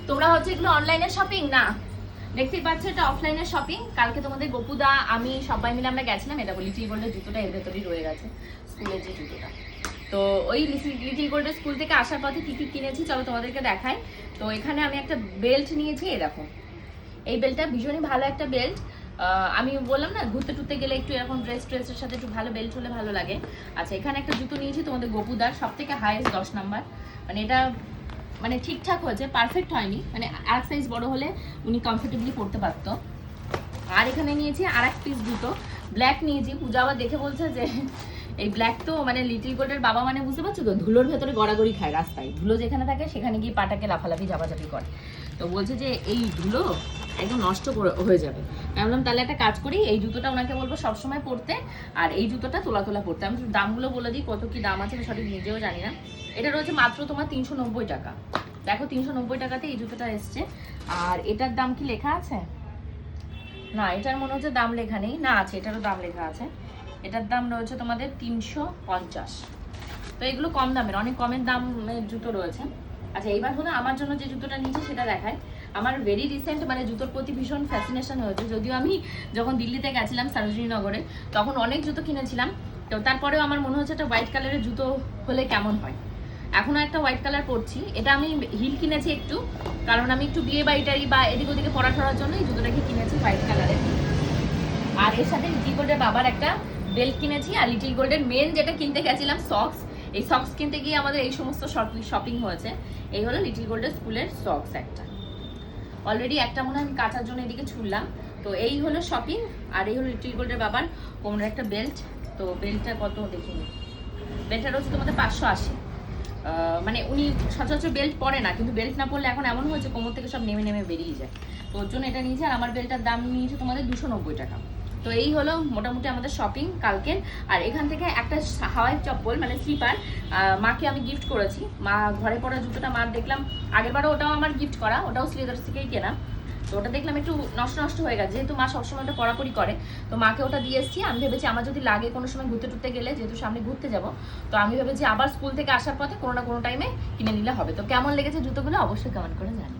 তোমরা হচ্ছে এগুলো অনলাইনে শপিং না, দেখতেই পাচ্ছ এটা অফলাইনের শপিং। কালকে তোমাদের গোপুদা আমি সবাই মিলে আমরা গেছিলাম, এটা লিটিল গোল্ডের জুতোটা এর ভেতরেই রয়ে গেছে, স্কুলের যে জুতোটা। তো ওই লিটিল গোল্ডের স্কুল থেকে আসার পথে কি কি কিনেছি চলো তোমাদেরকে দেখাই। তো এখানে আমি একটা বেল্ট নিয়েছি, এই দেখো এই বেল্টটা ভীষণই ভালো একটা বেল্ট। আমি বললাম না ঘুরতে টুরতে গেলে একটু এরকম ড্রেসের সাথে একটু ভালো বেল্ট হলে ভালো লাগে। আচ্ছা এখানে একটা জুতো নিয়েছি তোমাদের গোপুদার, সব থেকে হাইয়েস্ট 10 নাম্বার, মানে এটা মানে ঠিকঠাক হয়েছে, পারফেক্ট হয়নি, মানে আর সাইজ বড় হলে উনি কমফোর্টেবলি পরতে পারতো। আর এখানে নিয়েছি আর এক পিস জুতো, ব্ল্যাক নিয়েছি। পূজা আবার দেখে বলছে যে এই ব্ল্যাক তো মানে লিটিল গোল্ডের বাবা, মানে বুঝতে পারছো তো, ধুলোর ভেতরে গড়াগড়ি খায় রাস্তায়, ধুলো যেখানে থাকে সেখানে গিয়ে পাটাকে লাফালাফি ঝাপাঝাপি করে। তো বলছে যে এই ধুলো একদম নষ্ট হয়ে যাবে। আমি বললাম তাহলে একটা কাজ করি, এই জুতোটা ওনাকে বলবো সবসময় পরতে, আর এই জুতোটা তোলা তোলা পরতে। আমি দামগুলো বলে দিই কত কি দাম আছে, আমি সঠিক নিজেও জানি না। এটা রয়েছে মাত্র তোমার 390 টাকা। দেখো 390 টাকাতে এই জুতোটা এসছে। আর এটার দাম কি লেখা আছে? না, এটার মনে হচ্ছে দাম লেখা নেই, না আছে, এটারও দাম লেখা আছে। এটার দাম রয়েছে তোমাদের 350। তো এগুলো কম দামের, অনেক কমের দামের জুতো রয়েছে। আচ্ছা এইবার হলো আমার জন্য যে জুতোটা নিয়েছি সেটা দেখায়। আমার ভেরি রিসেন্ট মানে জুতোর প্রতি ভীষণ ফ্যাসিনেশন হয়েছে, যদিও আমি যখন দিল্লিতে গেছিলাম সরোজিনীনগরে তখন অনেক জুতো কিনেছিলাম। তো তারপরেও আমার মনে হচ্ছে একটা হোয়াইট কালারের জুতো হলে কেমন হয়। এখনো একটা হোয়াইট কালার পরছি, এটা আমি হিল কিনেছি একটু, কারণ আমি একটু বিয়ে বাড়িটারি বা এদিক ওদিকে পড়াশোনার জন্য এই জুতোটাকে কিনেছি হোয়াইট কালারের। আর এর সাথে লিটিল গোল্ডের বাবার একটা বেল্ট কিনেছি, আর লিটিল গোল্ডের মেন যেটা কিনতে গেছিলাম সক্স, এই সক্স কিনতে গিয়ে আমাদের এই সমস্ত শপিং হয়েছে। এই হলো লিটিল গোল্ডের স্কুলের সক্স একটা, অলরেডি একটা মনে হয় আমি কাচার জন্য এদিকে ছুড়লাম। তো এই হলো শপিং। আর এই হলো লিটিল গোল্ডের বাবার কোমরের একটা বেল্ট। তো বেল্টটা কত দেখিনি, বেল্টটা রয়েছে তোমাদের 580। মানে উনি সচরাচর বেল্ট পরে না, কিন্তু বেল্ট না পরলে এখন এমন হয়েছে কোমর থেকে সব নেমে নেমে বেরিয়ে যায়, তো ওর জন্য এটা নিয়েছে। আর আমার বেল্টটার দাম নিয়েছে তোমাদের 290 টাকা। তো এই হলো মোটামুটি আমাদের শপিং কালকের। আর এখান থেকে একটা হাওয়াই চপ্পল মানে স্লিপার মাকে আমি গিফট করেছি। মা ঘরে পড়া জুতোটা মার দেখলাম আগেরবারও ওটাও আমার গিফট করা, ওটাও শ্রীদার্স থেকেই কেনা। তো ওটা দেখলাম একটু নষ্ট নষ্ট হয়ে গেছে, যেহেতু মা সবসময় ওটা পরাপরি করে, তো মাকে ওটা দিয়ে এসেছি। আমি ভেবেছি আমার যদি লাগে কোনো সময় ঘুরতে টুরতে গেলে, যেহেতু সামনে ঘুরতে যাব, তো আমি ভেবেছি আবার স্কুল থেকে আসার পথে কোনো না কোনো টাইমে কিনে নিলে হবে। তো কেমন লেগেছে জুতোগুলো অবশ্যই কমেন্ট করে জানি।